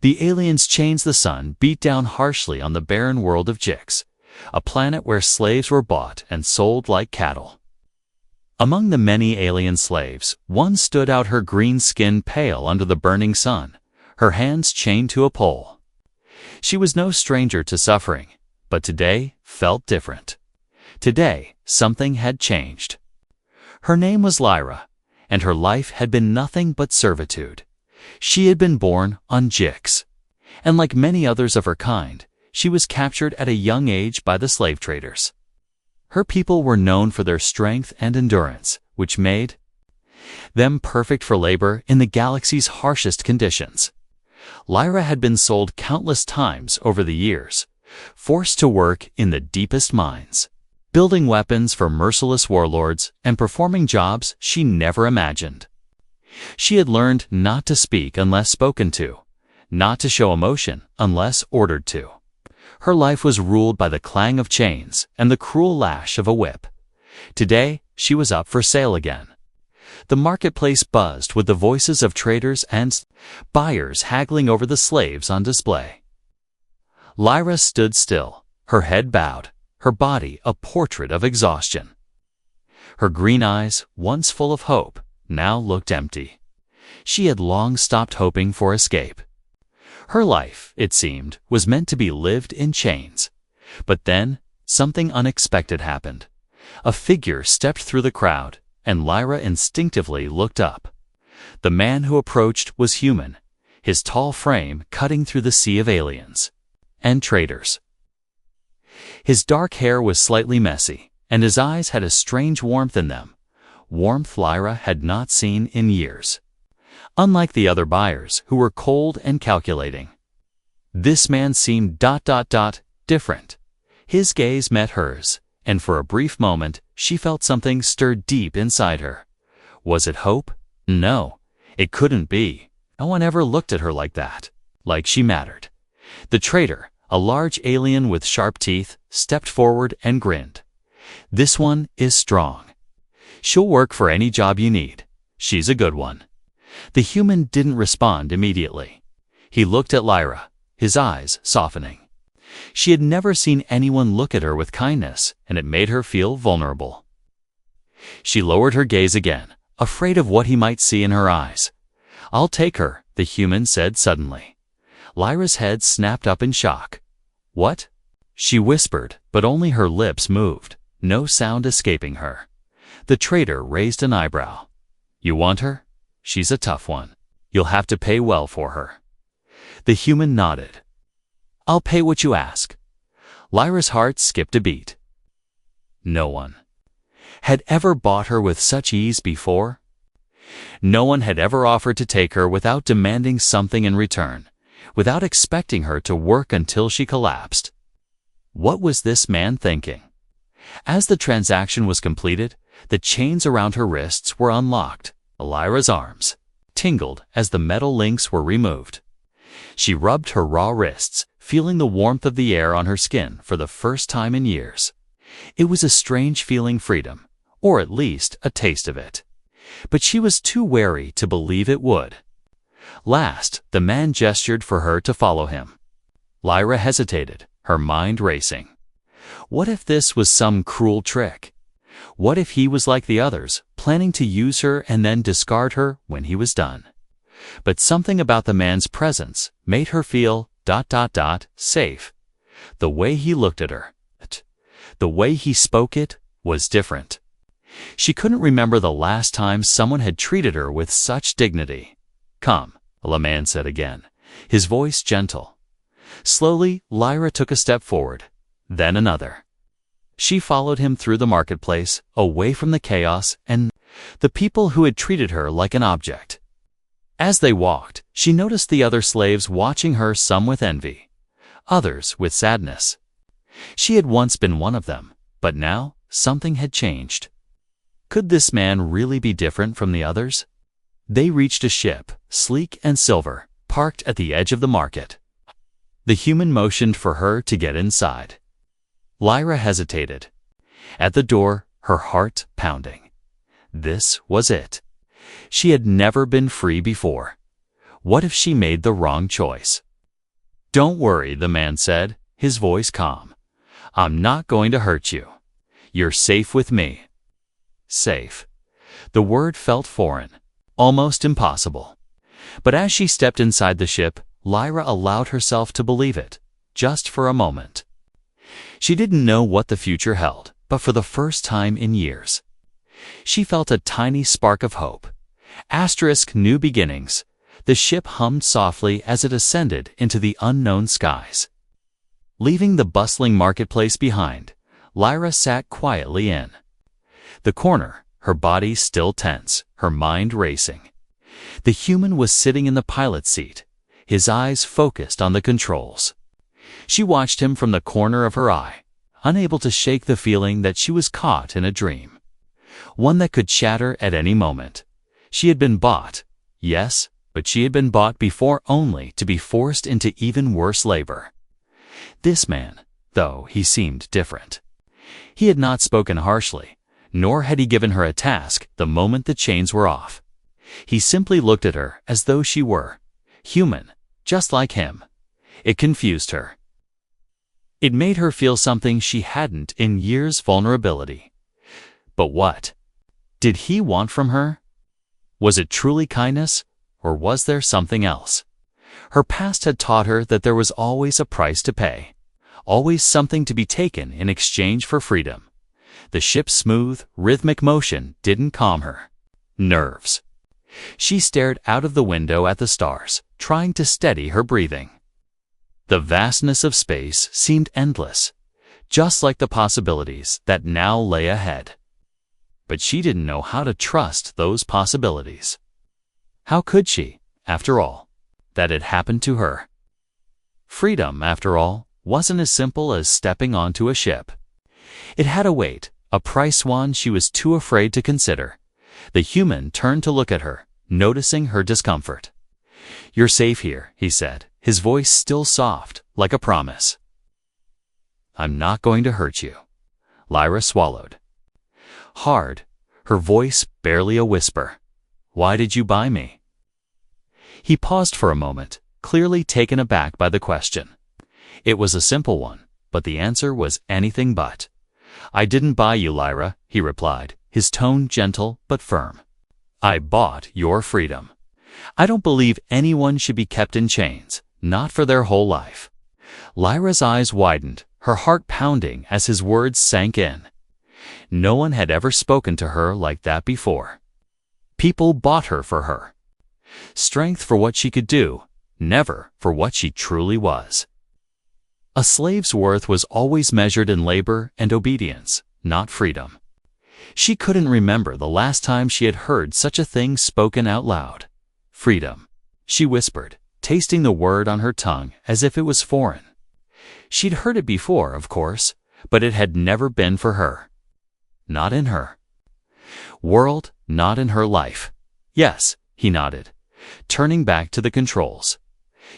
The aliens' chains the sun beat down harshly on the barren world of Jix, a planet where slaves were bought and sold like cattle. Among the many alien slaves, one stood out, her green skin pale under the burning sun, her hands chained to a pole. She was no stranger to suffering, but today felt different. Today, something had changed. Her name was Lyra, and her life had been nothing but servitude. She had been born on Jix, and like many others of her kind, she was captured at a young age by the slave traders. Her people were known for their strength and endurance, which made them perfect for labor in the galaxy's harshest conditions. Lyra had been sold countless times over the years, forced to work in the deepest mines, building weapons for merciless warlords and performing jobs she never imagined. She had learned not to speak unless spoken to, not to show emotion unless ordered to. Her life was ruled by the clang of chains and the cruel lash of a whip. Today, she was up for sale again. The marketplace buzzed with the voices of traders and buyers haggling over the slaves on display. Lyra stood still, her head bowed, her body a portrait of exhaustion. Her green eyes, once full of hope, now looked empty. She had long stopped hoping for escape. Her life, it seemed, was meant to be lived in chains. But then, something unexpected happened. A figure stepped through the crowd, and Lyra instinctively looked up. The man who approached was human, his tall frame cutting through the sea of aliens and traders. His dark hair was slightly messy, and his eyes had a strange warmth in them, warmth Lyra had not seen in years. Unlike the other buyers, who were cold and calculating, this man seemed different. His gaze met hers, and for a brief moment she felt something stir deep inside her. Was it hope? No, it couldn't be. No one ever looked at her like that, like she mattered. The trader, a large alien with sharp teeth, stepped forward and grinned. This one is strong. She'll work for any job you need. She's a good one. The human didn't respond immediately. He looked at Lyra, his eyes softening. She had never seen anyone look at her with kindness, and it made her feel vulnerable. She lowered her gaze again, afraid of what he might see in her eyes. "I'll take her," the human said suddenly. Lyra's head snapped up in shock. "What?" she whispered, but only her lips moved, no sound escaping her. The trader raised an eyebrow. "You want her? She's a tough one. You'll have to pay well for her." The human nodded. "I'll pay what you ask." Lyra's heart skipped a beat. No one had ever bought her with such ease before. No one had ever offered to take her without demanding something in return, without expecting her to work until she collapsed. What was this man thinking? As the transaction was completed, the chains around her wrists were unlocked. Lyra's arms tingled as the metal links were removed. She rubbed her raw wrists, feeling the warmth of the air on her skin for the first time in years. It was a strange feeling, freedom, or at least a taste of it. But she was too wary to believe it would. Last, the man gestured for her to follow him. Lyra hesitated, her mind racing. What if this was some cruel trick? What if he was like the others, planning to use her and then discard her when he was done? But something about the man's presence made her feel safe. The way he looked at her, the way he spoke, it was different. She couldn't remember the last time someone had treated her with such dignity. "Come," the man said again, his voice gentle. Slowly, Lyra took a step forward, then another. She followed him through the marketplace, away from the chaos and the people who had treated her like an object. As they walked, she noticed the other slaves watching her, some with envy, others with sadness. She had once been one of them, but now something had changed. Could this man really be different from the others? They reached a ship, sleek and silver, parked at the edge of the market. The human motioned for her to get inside. Lyra hesitated. At the door, her heart pounding. This was it. She had never been free before. What if she made the wrong choice? "Don't worry," the man said, his voice calm. "I'm not going to hurt you. You're safe with me." Safe. The word felt foreign, almost impossible. But as she stepped inside the ship, Lyra allowed herself to believe it, just for a moment. She didn't know what the future held, but for the first time in years, she felt a tiny spark of hope. Asterisk new beginnings. The ship hummed softly as it ascended into the unknown skies. Leaving the bustling marketplace behind, Lyra sat quietly in the corner, her body still tense, her mind racing. The human was sitting in the pilot's seat, his eyes focused on the controls. She watched him from the corner of her eye, unable to shake the feeling that she was caught in a dream, one that could shatter at any moment. She had been bought, yes, but she had been bought before only to be forced into even worse labor. This man, though, he seemed different. He had not spoken harshly, nor had he given her a task the moment the chains were off. He simply looked at her as though she were human, just like him. It confused her. It made her feel something she hadn't in years: vulnerability. But what did he want from her? Was it truly kindness, or was there something else? Her past had taught her that there was always a price to pay, always something to be taken in exchange for freedom. The ship's smooth, rhythmic motion didn't calm her nerves. She stared out of the window at the stars, trying to steady her breathing. The vastness of space seemed endless, just like the possibilities that now lay ahead. But she didn't know how to trust those possibilities. How could she, after all, that had happened to her? Freedom, after all, wasn't as simple as stepping onto a ship. It had a weight, a price one she was too afraid to consider. The human turned to look at her, noticing her discomfort. "You're safe here," he said, his voice still soft, like a promise. "I'm not going to hurt you." Lyra swallowed hard, her voice barely a whisper. "Why did you buy me?" He paused for a moment, clearly taken aback by the question. It was a simple one, but the answer was anything but. "I didn't buy you, Lyra," he replied, his tone gentle but firm. "I bought your freedom. I don't believe anyone should be kept in chains, not for their whole life." Lyra's eyes widened, her heart pounding as his words sank in. No one had ever spoken to her like that before. People bought her for her strength, for what she could do, never for what she truly was. A slave's worth was always measured in labor and obedience, not freedom. She couldn't remember the last time she had heard such a thing spoken out loud. "Freedom," she whispered, tasting the word on her tongue as if it was foreign. She'd heard it before, of course, but it had never been for her. Not in her world, not in her life. "Yes," he nodded, turning back to the controls.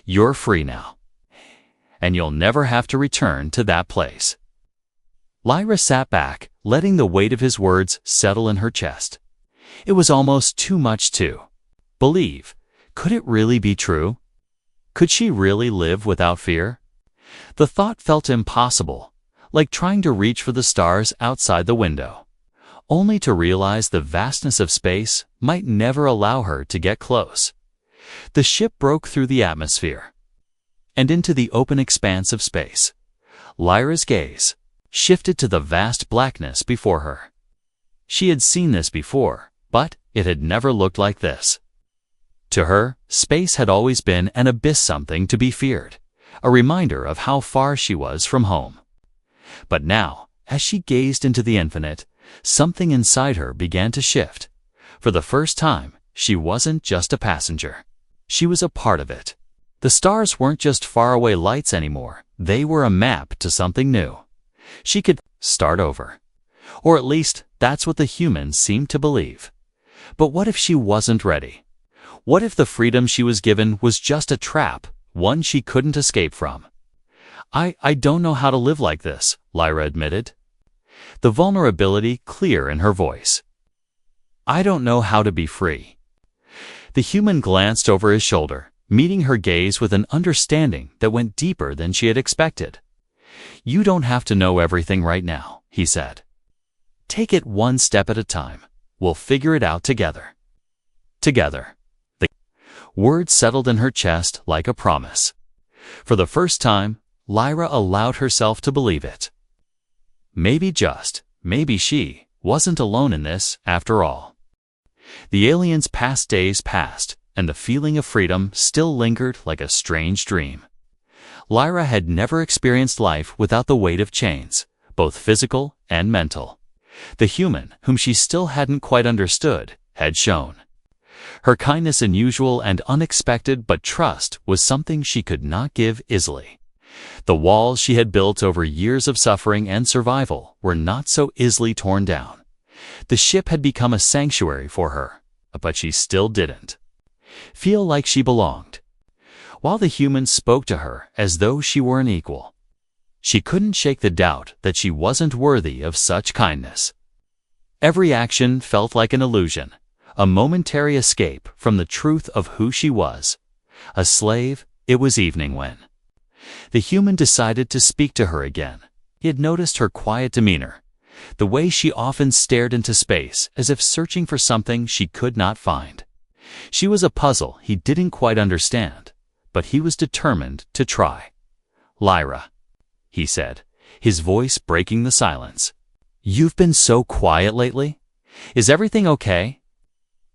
"You're free now, and you'll never have to return to that place." Lyra sat back, letting the weight of his words settle in her chest. It was almost too much to believe. Could it really be true? Could she really live without fear? The thought felt impossible, like trying to reach for the stars outside the window, only to realize the vastness of space might never allow her to get close. The ship broke through the atmosphere and into the open expanse of space. Lyra's gaze shifted to the vast blackness before her. She had seen this before, but it had never looked like this. To her, space had always been an abyss, something to be feared, a reminder of how far she was from home. But now, as she gazed into the infinite, something inside her began to shift. For the first time, she wasn't just a passenger. She was a part of it. The stars weren't just faraway lights anymore. They were a map to something new. She could start over. Or at least, that's what the humans seemed to believe. But what if she wasn't ready? What if the freedom she was given was just a trap, one she couldn't escape from? I don't know how to live like this," Lyra admitted, the vulnerability clear in her voice. "I don't know how to be free." The human glanced over his shoulder, meeting her gaze with an understanding that went deeper than she had expected. "You don't have to know everything right now," he said. "Take it one step at a time. We'll figure it out together." Together. The word settled in her chest like a promise. For the first time, Lyra allowed herself to believe it. Maybe she wasn't alone in this, after all. The alien's past days passed, and the feeling of freedom still lingered like a strange dream. Lyra had never experienced life without the weight of chains, both physical and mental. The human, whom she still hadn't quite understood, had shown. Her kindness, unusual and unexpected, but trust was something she could not give easily. The walls she had built over years of suffering and survival were not so easily torn down. The ship had become a sanctuary for her, but she still didn't feel like she belonged. While the humans spoke to her as though she were an equal, she couldn't shake the doubt that she wasn't worthy of such kindness. Every action felt like an illusion, a momentary escape from the truth of who she was. A slave. It was evening when the human decided to speak to her again. He had noticed her quiet demeanor, the way she often stared into space as if searching for something she could not find. She was a puzzle he didn't quite understand, but he was determined to try. "Lyra," he said, his voice breaking the silence. "You've been so quiet lately. Is everything okay?"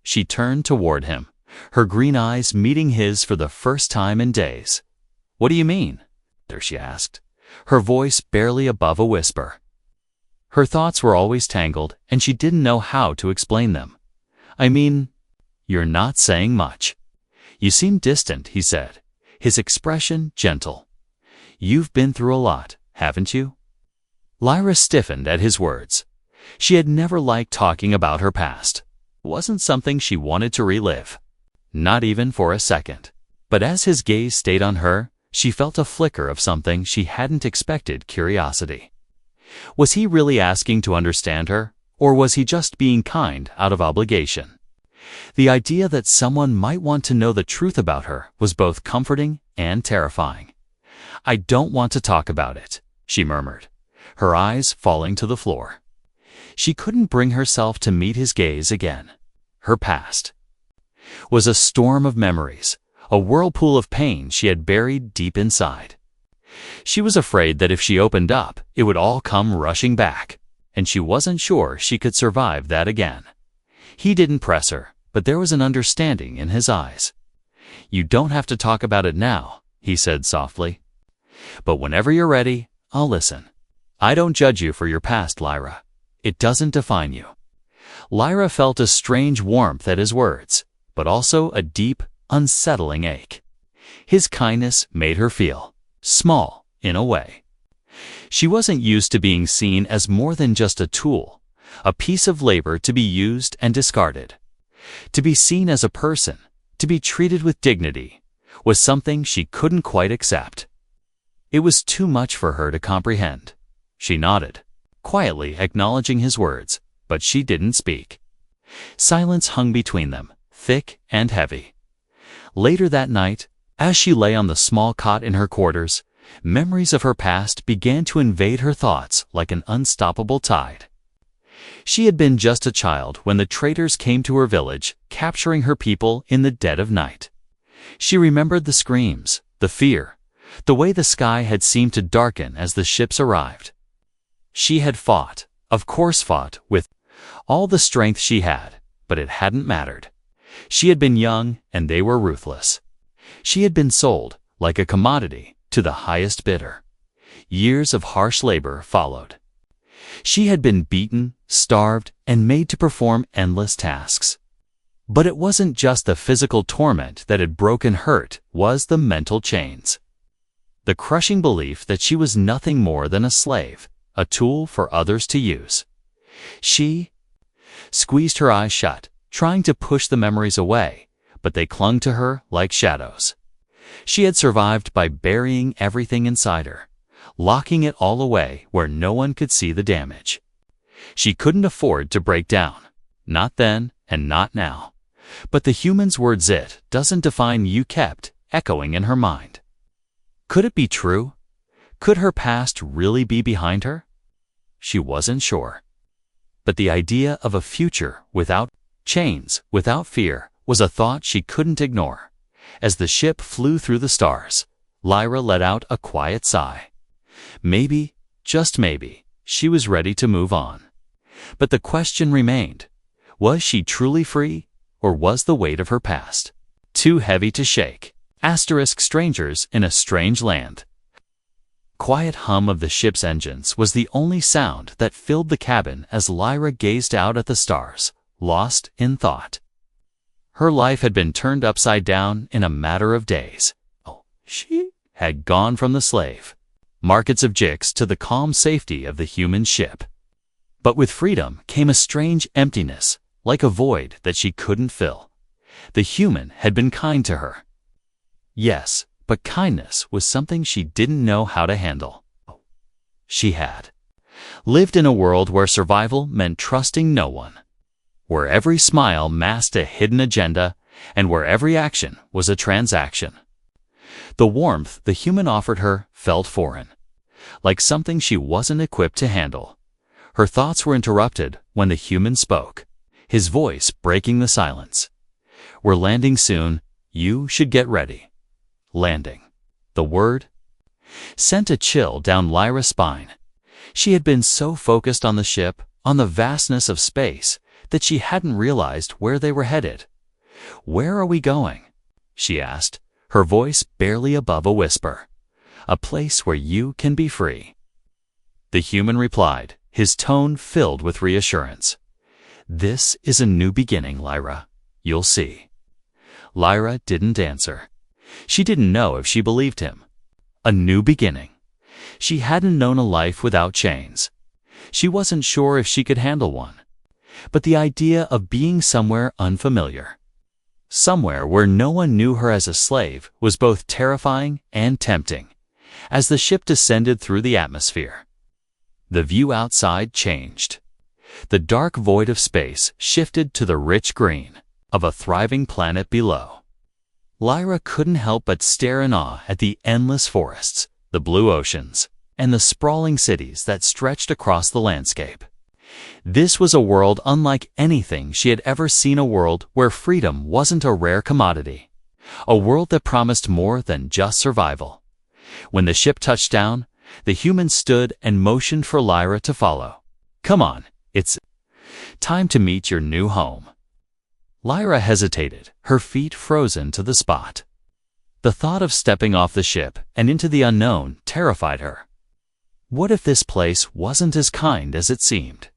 She turned toward him, her green eyes meeting his for the first time in days. "What do you mean?" she asked, her voice barely above a whisper. Her thoughts were always tangled, and she didn't know how to explain them. "I mean, you're not saying much. You seem distant," he said, his expression gentle. "You've been through a lot, haven't you?" Lyra stiffened at his words. She had never liked talking about her past. It wasn't something she wanted to relive, not even for a second. But as his gaze stayed on her, she felt a flicker of something she hadn't expected: curiosity. Was he really asking to understand her, or was he just being kind out of obligation? The idea that someone might want to know the truth about her was both comforting and terrifying. "I don't want to talk about it," she murmured, her eyes falling to the floor. She couldn't bring herself to meet his gaze again. Her past was a storm of memories, a whirlpool of pain she had buried deep inside. She was afraid that if she opened up, it would all come rushing back, and she wasn't sure she could survive that again. He didn't press her, but there was an understanding in his eyes. "You don't have to talk about it now," he said softly. "But whenever you're ready, I'll listen. I don't judge you for your past, Lyra. It doesn't define you." Lyra felt a strange warmth at his words, but also a deep, unsettling ache. His kindness made her feel small, in a way. She wasn't used to being seen as more than just a tool, a piece of labor to be used and discarded. To be seen as a person, to be treated with dignity, was something she couldn't quite accept. It was too much for her to comprehend. She nodded, quietly acknowledging his words, but she didn't speak. Silence hung between them, thick and heavy. Later that night, as she lay on the small cot in her quarters, memories of her past began to invade her thoughts like an unstoppable tide. She had been just a child when the traitors came to her village, capturing her people in the dead of night. She remembered the screams, the fear, the way the sky had seemed to darken as the ships arrived. She had fought, of course fought, with all the strength she had, but it hadn't mattered. She had been young, and they were ruthless. She had been sold, like a commodity, to the highest bidder. Years of harsh labor followed. She had been beaten, starved, and made to perform endless tasks. But it wasn't just the physical torment that had broken her, it was the mental chains. The crushing belief that she was nothing more than a slave, a tool for others to use. She squeezed her eyes shut, trying to push the memories away, but they clung to her like shadows. She had survived by burying everything inside her, locking it all away where no one could see the damage. She couldn't afford to break down, not then and not now. But the human's words, "It doesn't define you," kept echoing in her mind. Could it be true? Could her past really be behind her? She wasn't sure. But the idea of a future without chains, without fear, was a thought she couldn't ignore. As the ship flew through the stars, Lyra let out a quiet sigh. Maybe, just maybe, she was ready to move on. But the question remained, was she truly free, or was the weight of her past too heavy to shake? Strangers in a strange land. Quiet hum of the ship's engines was the only sound that filled the cabin as Lyra gazed out at the stars, lost in thought. Her life had been turned upside down in a matter of days. She had gone from the slave markets of Jix to the calm safety of the human ship. But with freedom came a strange emptiness, like a void that she couldn't fill. The human had been kind to her. Yes, but kindness was something she didn't know how to handle. She had lived in a world where survival meant trusting no one, where every smile masked a hidden agenda, and where every action was a transaction. The warmth the human offered her felt foreign, like something she wasn't equipped to handle. Her thoughts were interrupted when the human spoke, his voice breaking the silence. "We're landing soon. You should get ready." Landing. The word sent a chill down Lyra's spine. She had been so focused on the ship, on the vastness of space, that she hadn't realized where they were headed. "Where are we going?" she asked, her voice barely above a whisper. "A place where you can be free." The human replied, his tone filled with reassurance. "This is a new beginning, Lyra. You'll see." Lyra didn't answer. She didn't know if she believed him. A new beginning. She hadn't known a life without chains. She wasn't sure if she could handle one. But the idea of being somewhere unfamiliar, somewhere where no one knew her as a slave, was both terrifying and tempting. As the ship descended through the atmosphere, the view outside changed. The dark void of space shifted to the rich green of a thriving planet below. Lyra couldn't help but stare in awe at the endless forests, the blue oceans, and the sprawling cities that stretched across the landscape. This was a world unlike anything she had ever seen, a world where freedom wasn't a rare commodity, a world that promised more than just survival. When the ship touched down, the human stood and motioned for Lyra to follow. "Come on, it's time to meet your new home." Lyra hesitated, her feet frozen to the spot. The thought of stepping off the ship and into the unknown terrified her. What if this place wasn't as kind as it seemed?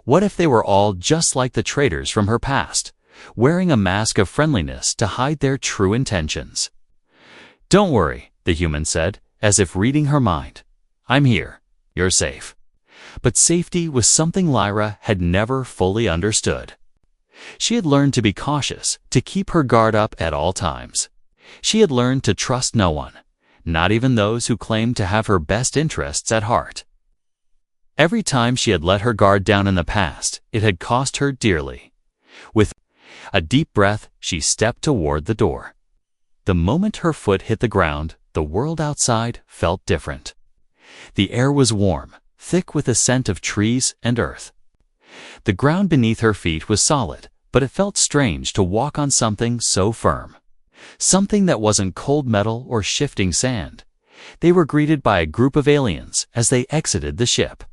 What if they were all just like the traitors from her past, wearing a mask of friendliness to hide their true intentions? "Don't worry," the human said, as if reading her mind. "I'm here. You're safe." But safety was something Lyra had never fully understood. She had learned to be cautious, to keep her guard up at all times. She had learned to trust no one, not even those who claimed to have her best interests at heart. Every time she had let her guard down in the past, it had cost her dearly. With a deep breath, she stepped toward the door. The moment her foot hit the ground, the world outside felt different. The air was warm, thick with the scent of trees and earth. The ground beneath her feet was solid, but it felt strange to walk on something so firm. Something that wasn't cold metal or shifting sand. They were greeted by a group of aliens as they exited the ship.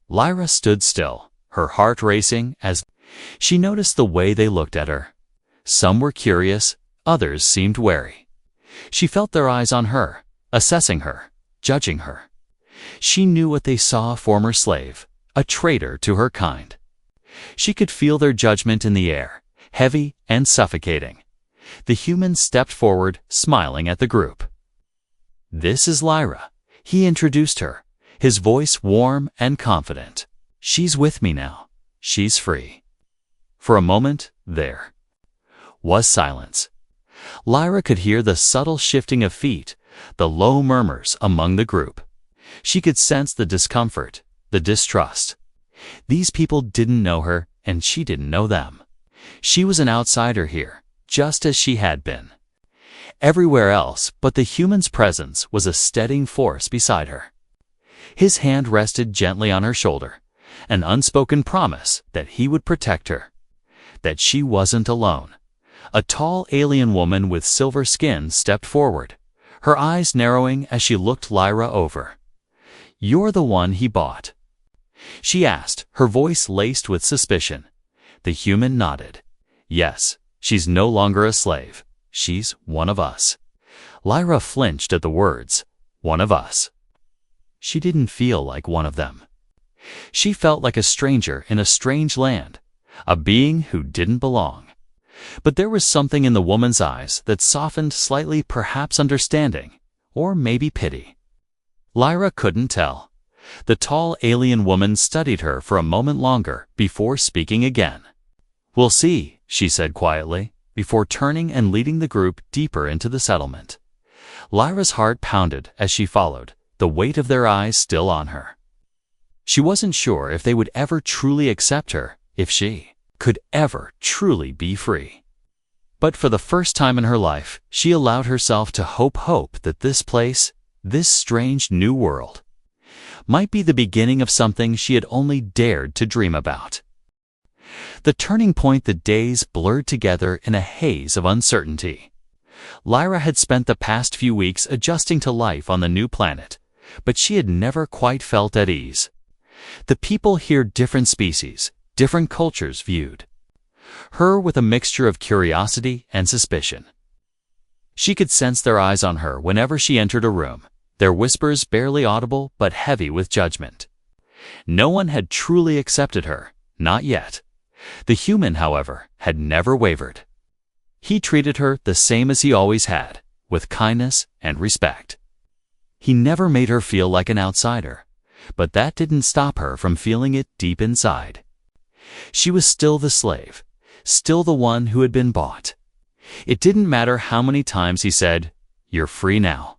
Lyra stood still, her heart racing as she noticed the way they looked at her. Some were curious, others seemed wary. She felt their eyes on her, assessing her, judging her. She knew what they saw: a former slave, a traitor to her kind. She could feel their judgment in the air, heavy and suffocating. The human stepped forward, smiling at the group. "This is Lyra," he introduced her, his voice warm and confident. "She's with me now. She's free." For a moment, there was silence. Lyra could hear the subtle shifting of feet, the low murmurs among the group. She could sense the discomfort, the distrust. These people didn't know her, and she didn't know them. She was an outsider here, just as she had been. Everywhere else but the human's presence was a steadying force beside her. His hand rested gently on her shoulder, an unspoken promise that he would protect her, that she wasn't alone. A tall alien woman with silver skin stepped forward, her eyes narrowing as she looked Lyra over. "You're the one he bought?" she asked, her voice laced with suspicion. The human nodded. "Yes, she's no longer a slave. She's one of us." Lyra flinched at the words, "one of us." She didn't feel like one of them. She felt like a stranger in a strange land, a being who didn't belong. But there was something in the woman's eyes that softened slightly, perhaps understanding, or maybe pity. Lyra couldn't tell. The tall alien woman studied her for a moment longer before speaking again. "We'll see," she said quietly, before turning and leading the group deeper into the settlement. Lyra's heart pounded as she followed, the weight of their eyes still on her. She wasn't sure if they would ever truly accept her, if she could ever truly be free. But for the first time in her life, she allowed herself to hope that this place, this strange new world, might be the beginning of something she had only dared to dream about. The turning point, the days blurred together in a haze of uncertainty. Lyra had spent the past few weeks adjusting to life on the new planet, but she had never quite felt at ease. The people here, different species, different cultures, viewed her with a mixture of curiosity and suspicion. She could sense their eyes on her whenever she entered a room, their whispers barely audible but heavy with judgment. No one had truly accepted her, not yet. The human, however, had never wavered. He treated her the same as he always had, with kindness and respect. He never made her feel like an outsider, but that didn't stop her from feeling it deep inside. She was still the slave, still the one who had been bought. It didn't matter how many times he said, "You're free now."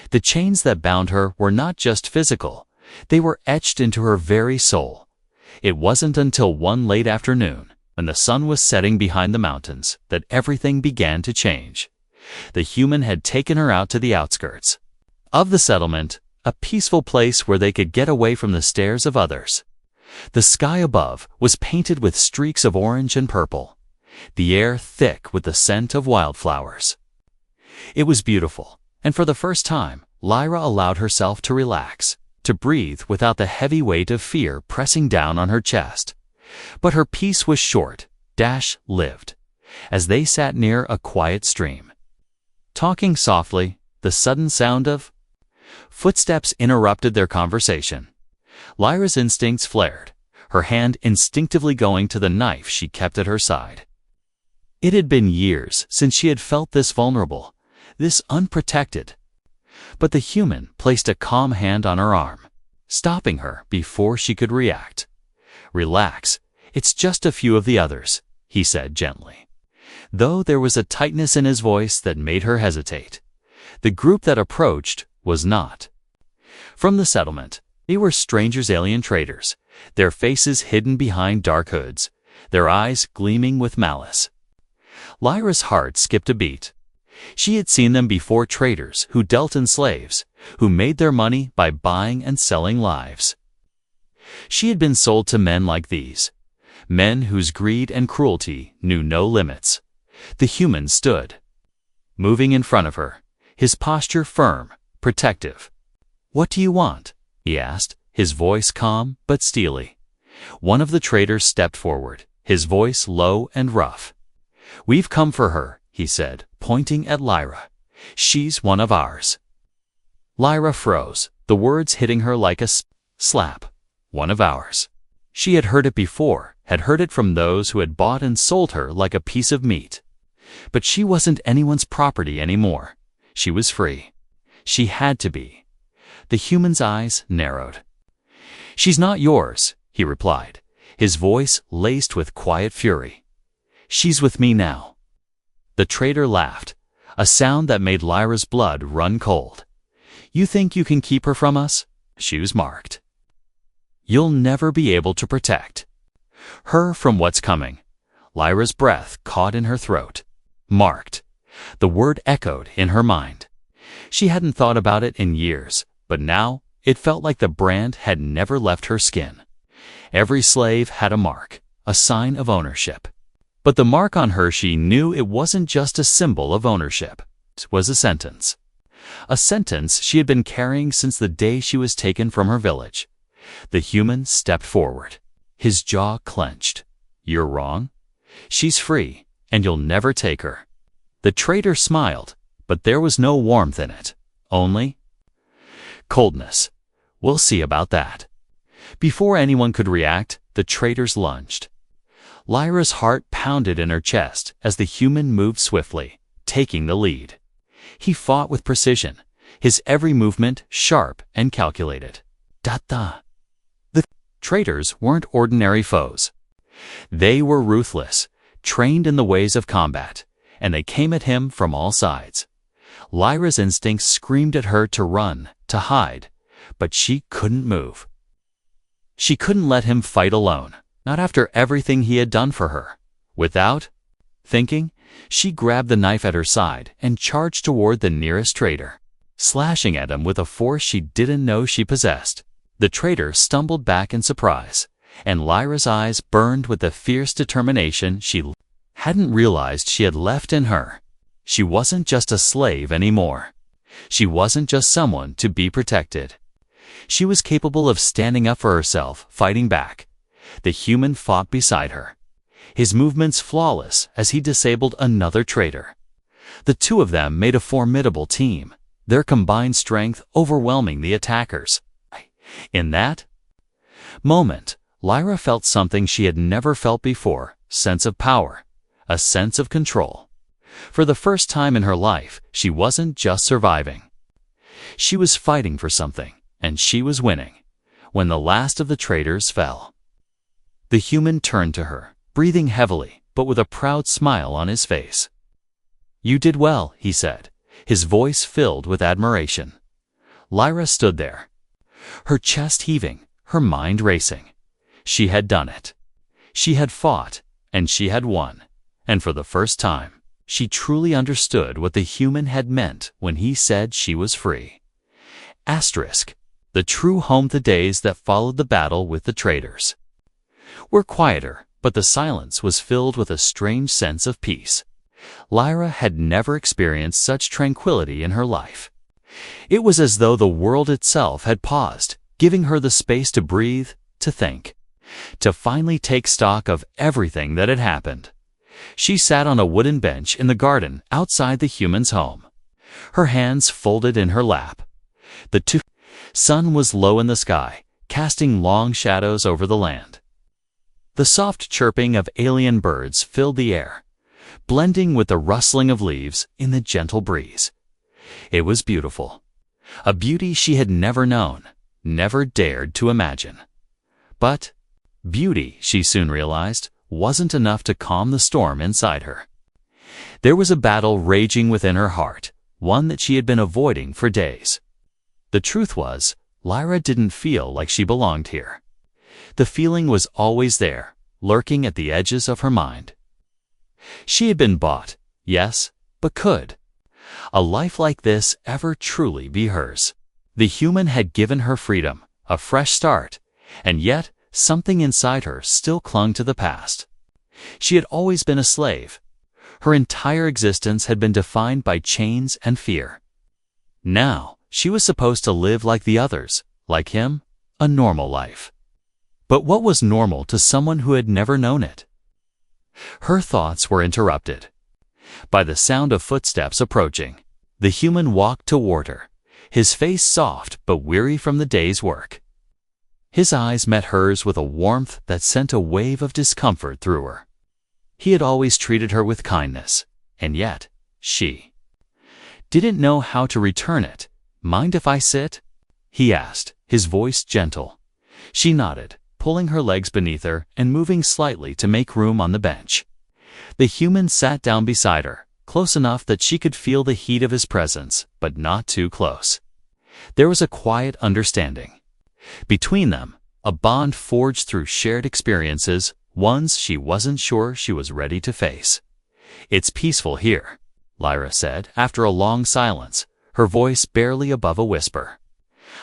The chains that bound her were not just physical, they were etched into her very soul. It wasn't until one late afternoon, when the sun was setting behind the mountains, that everything began to change. The human had taken her out to the outskirts of the settlement, a peaceful place where they could get away from the stares of others. The sky above was painted with streaks of orange and purple, the air thick with the scent of wildflowers. It was beautiful, and for the first time, Lyra allowed herself to relax, to breathe without the heavy weight of fear pressing down on her chest. But her peace was short, lived, as they sat near a quiet stream. Talking softly, the sudden sound of footsteps interrupted their conversation. Lyra's instincts flared, her hand instinctively going to the knife she kept at her side. It had been years since she had felt this vulnerable, this unprotected. But the human placed a calm hand on her arm, stopping her before she could react. "Relax, it's just a few of the others," he said gently, though there was a tightness in his voice that made her hesitate. The group that approached was not from the settlement. They were strangers, alien traders, their faces hidden behind dark hoods, their eyes gleaming with malice. Lyra's heart skipped a beat. She had seen them before, traders who dealt in slaves, who made their money by buying and selling lives. She had been sold to men like these, men whose greed and cruelty knew no limits. The human stood, moving in front of her, his posture firm, protective. "What do you want?" he asked, his voice calm but steely. One of the traders stepped forward, his voice low and rough. "We've come for her," he said, pointing at Lyra. "She's one of ours." Lyra froze, the words hitting her like a slap. One of ours. She had heard it before, had heard it from those who had bought and sold her like a piece of meat. But she wasn't anyone's property anymore. She was free. She had to be. The human's eyes narrowed. "She's not yours," he replied, his voice laced with quiet fury. "She's with me now." The trader laughed, a sound that made Lyra's blood run cold. "You think you can keep her from us? She was marked. You'll never be able to protect her from what's coming." Lyra's breath caught in her throat. Marked. The word echoed in her mind. She hadn't thought about it in years, but now it felt like the brand had never left her skin. Every slave had a mark, a sign of ownership. But the mark on her, she knew it wasn't just a symbol of ownership. It was a sentence. A sentence she had been carrying since the day she was taken from her village. The human stepped forward. His jaw clenched. "You're wrong. She's free, and you'll never take her." The traitor smiled, but there was no warmth in it. Only coldness. "We'll see about that." Before anyone could react, the traitors lunged. Lyra's heart pounded in her chest as the human moved swiftly, taking the lead. He fought with precision, his every movement sharp and calculated. Da-da. The traitors weren't ordinary foes. They were ruthless, trained in the ways of combat, and they came at him from all sides. Lyra's instincts screamed at her to run, to hide, but she couldn't move. She couldn't let him fight alone, not after everything he had done for her. Without thinking, she grabbed the knife at her side and charged toward the nearest traitor, slashing at him with a force she didn't know she possessed. The traitor stumbled back in surprise, and Lyra's eyes burned with the fierce determination she hadn't realized she had left in her. She wasn't just a slave anymore. She wasn't just someone to be protected. She was capable of standing up for herself, fighting back. The human fought beside her, his movements flawless as he disabled another traitor. The two of them made a formidable team, their combined strength overwhelming the attackers. In that moment, Lyra felt something she had never felt before, sense of power, a sense of control. For the first time in her life, she wasn't just surviving. She was fighting for something, and she was winning. When the last of the traitors fell, the human turned to her, breathing heavily, but with a proud smile on his face. "You did well," he said, his voice filled with admiration. Lyra stood there, her chest heaving, her mind racing. She had done it. She had fought, and she had won. And for the first time, she truly understood what the human had meant when he said she was free. The true home the days that followed the battle with the traitors were quieter, but the silence was filled with a strange sense of peace. Lyra had never experienced such tranquility in her life. It was as though the world itself had paused, giving her the space to breathe, to think, to finally take stock of everything that had happened. She sat on a wooden bench in the garden outside the human's home, her hands folded in her lap. The sun was low in the sky, casting long shadows over the land. The soft chirping of alien birds filled the air, blending with the rustling of leaves in the gentle breeze. It was beautiful, a beauty she had never known, never dared to imagine. But beauty, she soon realized, wasn't enough to calm the storm inside her. There was a battle raging within her heart, one that she had been avoiding for days. The truth was, Lyra didn't feel like she belonged here. The feeling was always there, lurking at the edges of her mind. She had been bought, yes, but could a life like this ever truly be hers? The human had given her freedom, a fresh start, and yet something inside her still clung to the past. She had always been a slave. Her entire existence had been defined by chains and fear. Now, she was supposed to live like the others, like him, a normal life. But what was normal to someone who had never known it? Her thoughts were interrupted by the sound of footsteps approaching. The human walked toward her, his face soft but weary from the day's work. His eyes met hers with a warmth that sent a wave of discomfort through her. He had always treated her with kindness, and yet she didn't know how to return it. "Mind if I sit?" he asked, his voice gentle. She nodded, pulling her legs beneath her and moving slightly to make room on the bench. The human sat down beside her, close enough that she could feel the heat of his presence, but not too close. There was a quiet understanding between them, a bond forged through shared experiences, ones she wasn't sure she was ready to face. "It's peaceful here," Lyra said after a long silence, her voice barely above a whisper.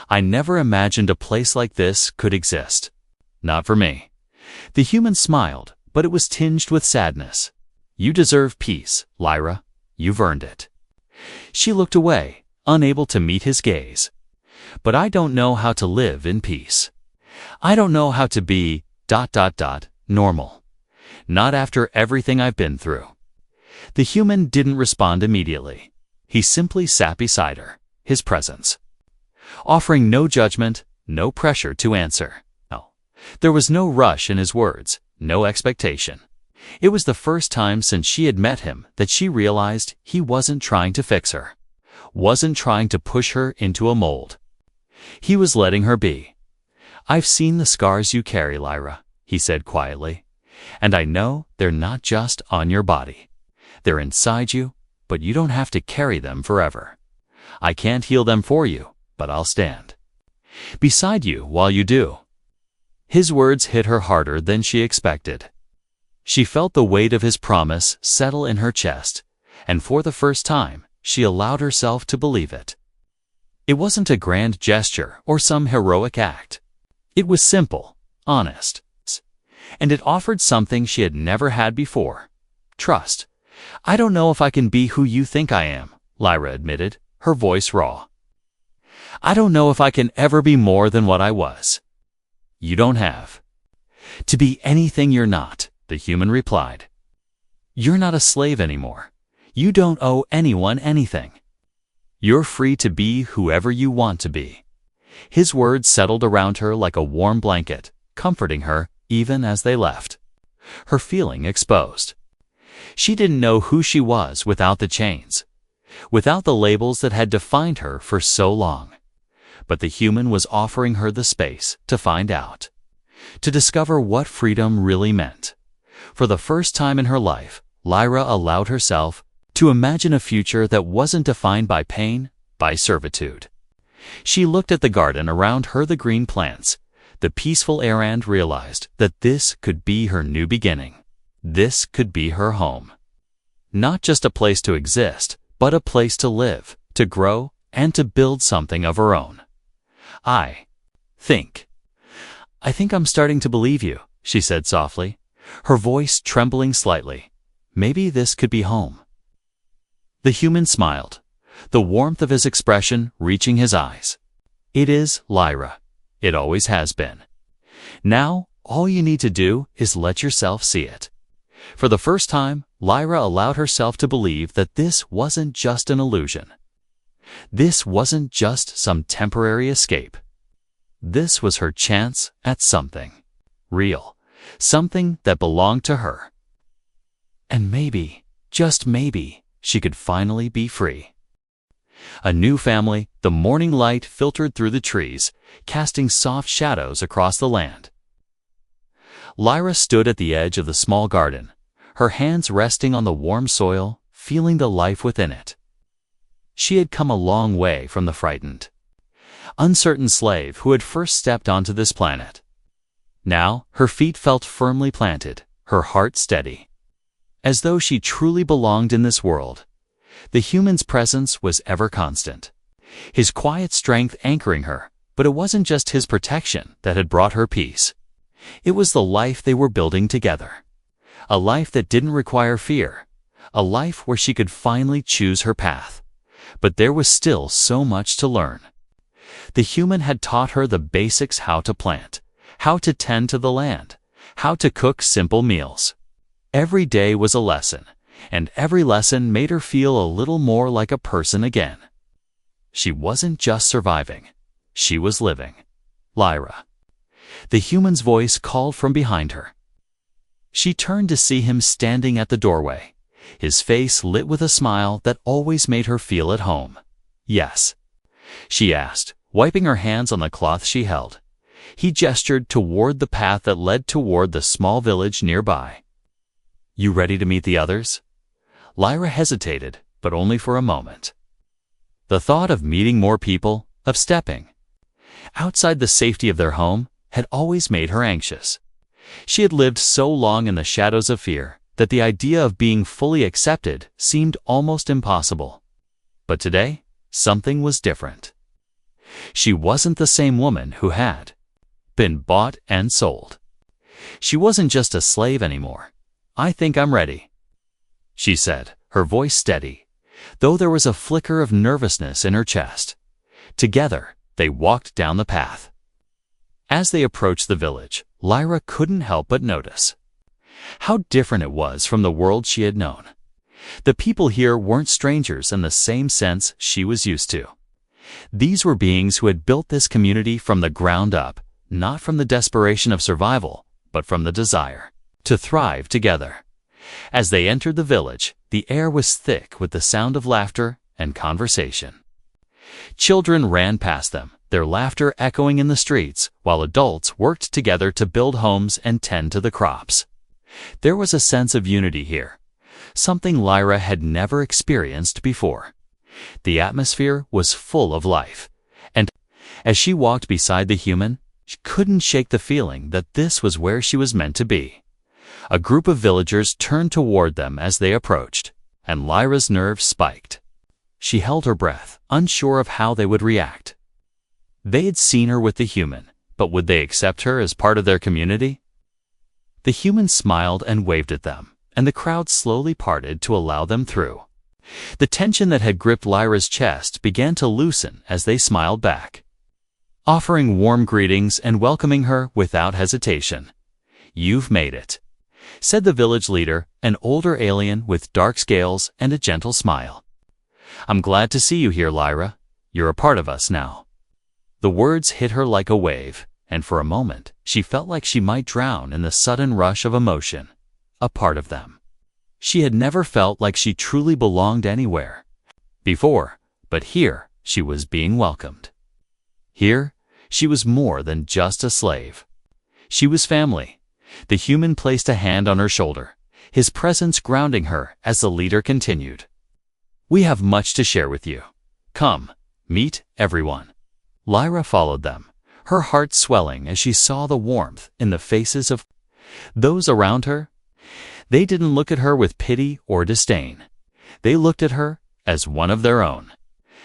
"I never imagined a place like this could exist. Not for me." The human smiled, but it was tinged with sadness. "You deserve peace, Lyra. You've earned it." She looked away, unable to meet his gaze. "But I don't know how to live in peace. I don't know how to be ... normal. Not after everything I've been through." The human didn't respond immediately. He simply sat beside her, his presence, offering no judgment, no pressure to answer. No. There was no rush in his words, no expectation. It was the first time since she had met him that she realized he wasn't trying to fix her, wasn't trying to push her into a mold. He was letting her be. "I've seen the scars you carry, Lyra," he said quietly, "and I know they're not just on your body. They're inside you, but you don't have to carry them forever. I can't heal them for you, but I'll stand beside you while you do." His words hit her harder than she expected. She felt the weight of his promise settle in her chest, and for the first time, she allowed herself to believe it. It wasn't a grand gesture or some heroic act. It was simple, honest, and it offered something she had never had before: trust. "I don't know if I can be who you think I am," Lyra admitted, her voice raw. "I don't know if I can ever be more than what I was." "You don't have to be anything you're not," the human replied. "You're not a slave anymore. You don't owe anyone anything. You're free to be whoever you want to be." His words settled around her like a warm blanket, comforting her even as they left, her feeling exposed. She didn't know who she was without the chains, without the labels that had defined her for so long. But the human was offering her the space to find out, to discover what freedom really meant. For the first time in her life, Lyra allowed herself to imagine a future that wasn't defined by pain, by servitude. She looked at the garden around her, the green plants, the peaceful air, and realized that this could be her new beginning. This could be her home. Not just a place to exist, but a place to live, to grow, and to build something of her own. I think I'm starting to believe you," she said softly, her voice trembling slightly. "Maybe this could be home." The human smiled, the warmth of his expression reaching his eyes. "It is, Lyra. It always has been. Now, all you need to do is let yourself see it." For the first time, Lyra allowed herself to believe that this wasn't just an illusion. This wasn't just some temporary escape. This was her chance at something real, something that belonged to her. And maybe, just maybe, she could finally be free. A new family, the morning light filtered through the trees, casting soft shadows across the land. Lyra stood at the edge of the small garden, her hands resting on the warm soil, feeling the life within it. She had come a long way from the frightened, uncertain slave who had first stepped onto this planet. Now, her feet felt firmly planted, her heart steady. As though she truly belonged in this world. The human's presence was ever constant, his quiet strength anchoring her, but it wasn't just his protection that had brought her peace. It was the life they were building together. A life that didn't require fear. A life where she could finally choose her path. But there was still so much to learn. The human had taught her the basics: how to plant, how to tend to the land, how to cook simple meals. Every day was a lesson, and every lesson made her feel a little more like a person again. She wasn't just surviving. She was living. "Lyra." The human's voice called from behind her. She turned to see him standing at the doorway, his face lit with a smile that always made her feel at home. "Yes?" she asked, wiping her hands on the cloth she held. He gestured toward the path that led toward the small village nearby. "You ready to meet the others?" Lyra hesitated, but only for a moment. The thought of meeting more people, of stepping outside the safety of their home, had always made her anxious. She had lived so long in the shadows of fear that the idea of being fully accepted seemed almost impossible. But today, something was different. She wasn't the same woman who had been bought and sold. She wasn't just a slave anymore. "I think I'm ready," she said, her voice steady, though there was a flicker of nervousness in her chest. Together, they walked down the path. As they approached the village, Lyra couldn't help but notice how different it was from the world she had known. The people here weren't strangers in the same sense she was used to. These were beings who had built this community from the ground up, not from the desperation of survival, but from the desire to thrive together. As they entered the village, the air was thick with the sound of laughter and conversation. Children ran past them, their laughter echoing in the streets, while adults worked together to build homes and tend to the crops. There was a sense of unity here, something Lyra had never experienced before. The atmosphere was full of life, and as she walked beside the human, she couldn't shake the feeling that this was where she was meant to be. A group of villagers turned toward them as they approached, and Lyra's nerves spiked. She held her breath, unsure of how they would react. They had seen her with the human, but would they accept her as part of their community? The human smiled and waved at them, and the crowd slowly parted to allow them through. The tension that had gripped Lyra's chest began to loosen as they smiled back, offering warm greetings and welcoming her without hesitation. "You've made it," said the village leader, an older alien with dark scales and a gentle smile. "I'm glad to see you here, Lyra. You're a part of us now." The words hit her like a wave, and for a moment she felt like she might drown in the sudden rush of emotion. A part of them. She had never felt like she truly belonged anywhere before, but here she was being welcomed. Here, she was more than just a slave. She was family. The human placed a hand on her shoulder, his presence grounding her as the leader continued. "We have much to share with you. Come, meet everyone." Lyra followed them, her heart swelling as she saw the warmth in the faces of those around her. They didn't look at her with pity or disdain. They looked at her as one of their own,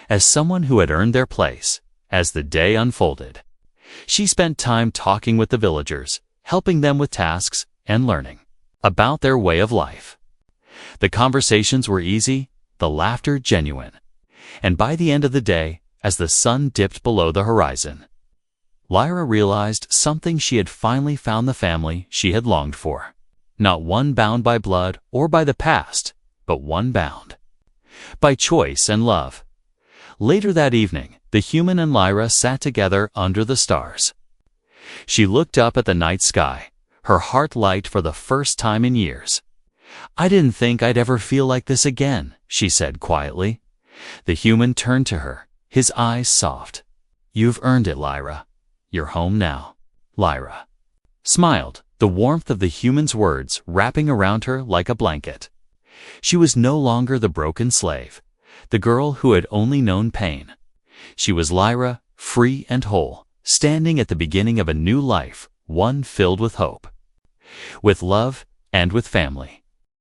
as someone who had earned their place. As the day unfolded, she spent time talking with the villagers, helping them with tasks and learning about their way of life. The conversations were easy, the laughter genuine, and by the end of the day, as the sun dipped below the horizon, Lyra realized something: she had finally found the family she had longed for. Not one bound by blood or by the past, but one bound by choice and love. Later that evening, the human and Lyra sat together under the stars. She looked up at the night sky, her heart light for the first time in years. "I didn't think I'd ever feel like this again," she said quietly. The human turned to her, his eyes soft. "You've earned it, Lyra. You're home now." Lyra smiled, the warmth of the human's words wrapping around her like a blanket. She was no longer the broken slave, the girl who had only known pain. She was Lyra, free and whole, standing at the beginning of a new life, one filled with hope, with love, and with family.